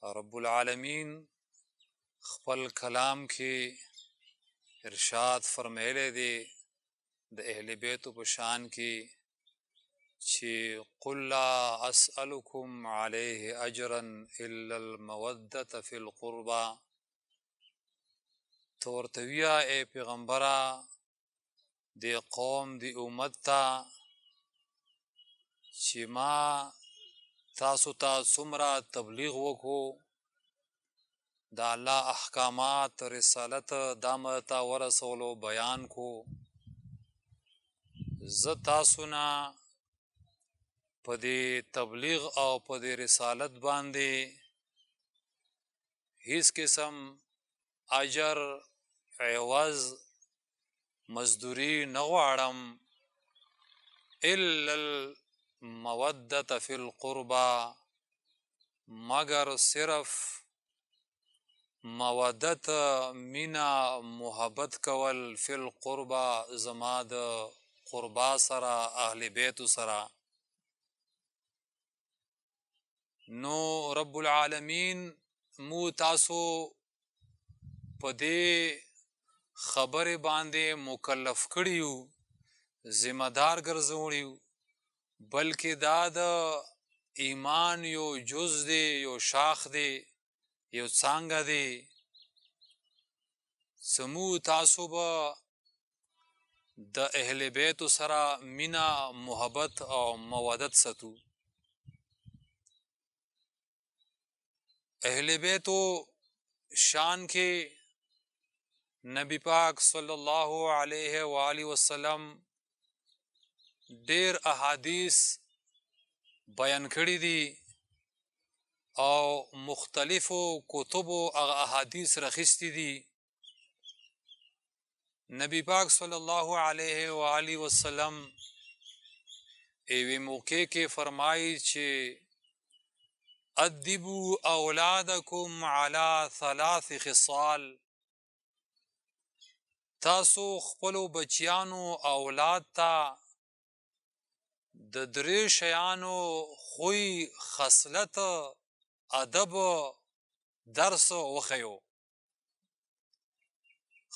رب العالمین خپل کلام کې ارشاد فرمایلی دی د اهل بیتو په شان کې چې قل لا اسألكم علیه اجرا الا المودة فی القربى تو ورته ویه ای پیغمبره دی قوم دی امت ته چې ما تاسو ته څومره تبلیغ وکړو د الله احکامات رسالت دا مې ته ورسولو بیان کو زه تاسو نه په دې تبلیغ او په دې رسالت باندې هیڅ قسم اجر عوض مزدوری نه غواړم الا المودة فی القربى مگر صرف مودت مینا محبت کول فی القربى زما د قربا سره اهل بیت سره نو رب العالمین مو تاسو په دې خبرې باندې مکلف کړیو ذمہ دار ګرځولیو بلکې دا د ایمان یو جز دی یو شاخ دی یو څانګه دی سمو تاسو به د اهل بیت سره مینا محبت او مودت ستو اهل بیتو شان کې نبی پاک صلی الله علیه و آله وسلم ډیر احادیث بیان کړي دي او مختلفو کتبو هغه احادیث رخصتی دي نبی پاک صلی الله علیه و آله وسلم ایوی موقع کې فرمایي چې ادبوا اولادکم علی 3 خصال تاسو خپلو بچیانو اولاد ته د 3 شیانو خوی خصلت ادب درس وخیو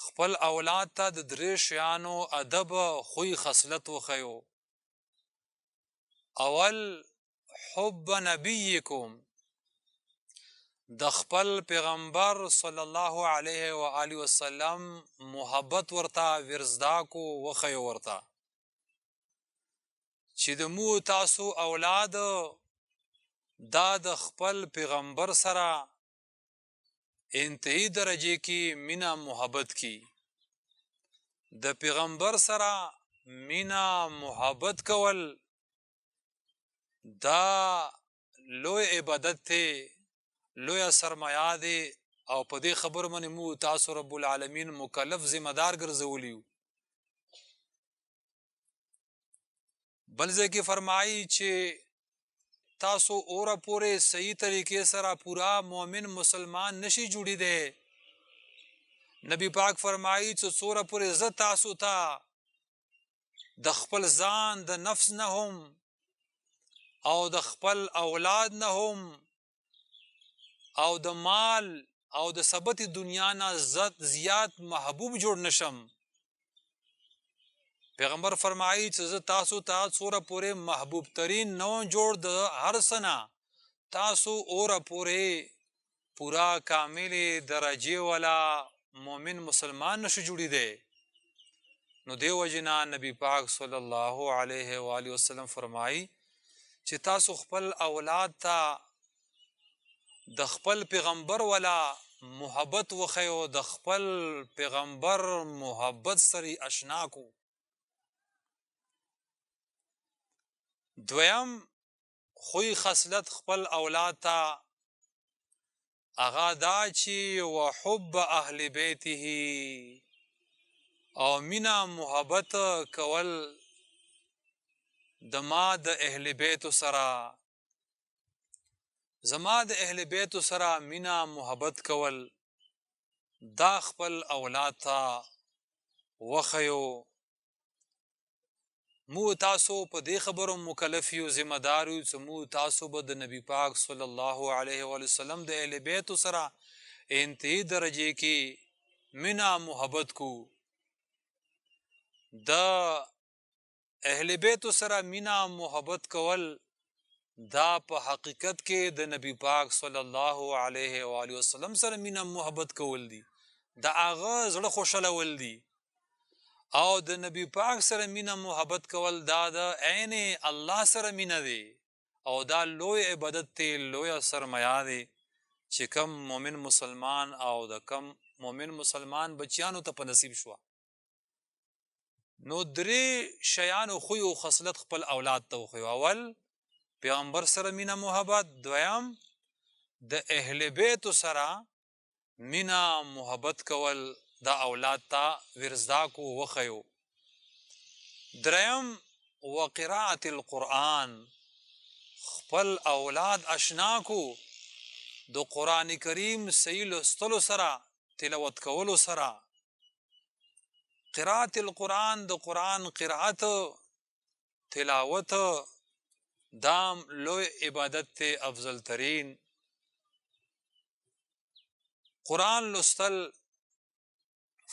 خپل اولاد ته د 3 شیانو ادب خوی خصلت وخیو اول حب نبیکم د خپل پیغمبر صلی الله علیه و آله وسلم محبت ورته ورزدا کو وخیو ورته چې د مو تاسو اولاد دا د خپل پیغمبر سره انتهایی درجه کې مینا محبت کی د پیغمبر سره مینا محبت کول دا لوی عبادت ته لوی سرمایه دی او په دې خبر باندې مو تاسو رب العالمین مکلف ذمہ دار ګرځولیو بل ځکه فرمایي چې تاسو اوره پوره صحیح طریقې سره پورا مؤمن مسلمان نشي جوړی دی نبی پاک فرمایي چې څوره پوره عزت تاسو ته د خپل ځان د نفس نه هم او د خپل اولاد نه هم او د مال او د ثبت دنیا نه زیات محبوب جوړ نشم پیغمبر فرمایي چې زه تاسو ته څوره پوره محبوب ترین نو جوړ د هر سنه تاسو اوره پوره پورا کامل درجه والا مؤمن مسلمان نشو جوړی دی نو دیو جنا نبی پاک صلی الله علیه و آله وسلم فرمایي چې تاسو خپل اولاد ته د خپل پیغمبر والا محبت وخیو د خپل پیغمبر محبت سره آشنا کو دویم خوی خصلت خپل اولاد ته اغا دا چې وحب اهل بیته او مینا محبت کول د ما د اهل بیت سره زما د اهل بیت سره مینا محبت کول دا خپل اولاد ته وخیو مو تاسو په دې خبرو مکلف یو ذمہ دار یو چې مو تاسو به د نبی پاک صلی الله علیه و وسلم د اهل بیت سره انتهایی درجه کې مینا محبت کو. د اهل بیت سره مینا محبت کول دا په حقیقت کې د نبی پاک صلی الله علیه و وسلم سره مینا محبت کول دي، د هغه زړه خوشالول دي. او د نبی پاک سره مینا محبت کول دا د عین الله سره مینا دی، او دا لوی عبادت دی، لوی سرمایه دی چې کم مومن مسلمان او د کم مومن مسلمان بچیانو ته په نصیب شو. نو درې شیانو خو او خصلت خپل اولاد ته خو. اول پیغمبر سره مینا محبت، دویم د اهل بیت سره مینا محبت کول دا اولاد ته ورزدا کو وخیو، دریم وقراءة القرآن خپل اولاد اشنا کو د قرآن کریم صحیح لوستلو سره تلاوت کولو سره. قراءة القرآن د قرآن قرائت تلاوت دام لوی عبادت ته افضل ترین. قرآن لوستل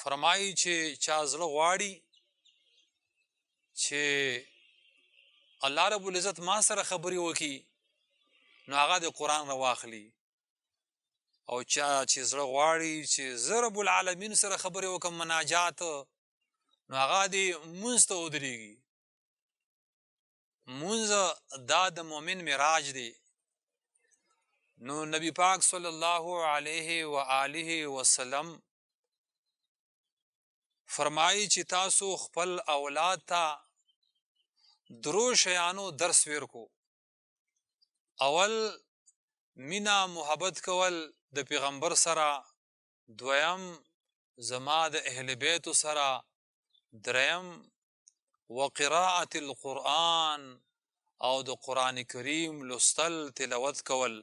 فرمایي چې چا زړه غواړي چې الله رب العزت ما سره خبرې وکړي نو هغه د قرآن راواخلي، او چا چې زړه غواړي چې زه رب العالمین سره خبرې وکړم مناجات نو هغه د مونځ ته ودرېږي. مونځ دا د مؤمن معراج دی. نو نبی پاک صلی الله علیه و آله وسلم فرمایي چې تاسو خپل اولاد ته درو شیانو درس ورکو. اول مینا محبت کول د پیغمبر سره، دویم زما د اهل بیت سره، دریم وقراءة القرآن او د قرآن کریم لوستل تلاوت کول.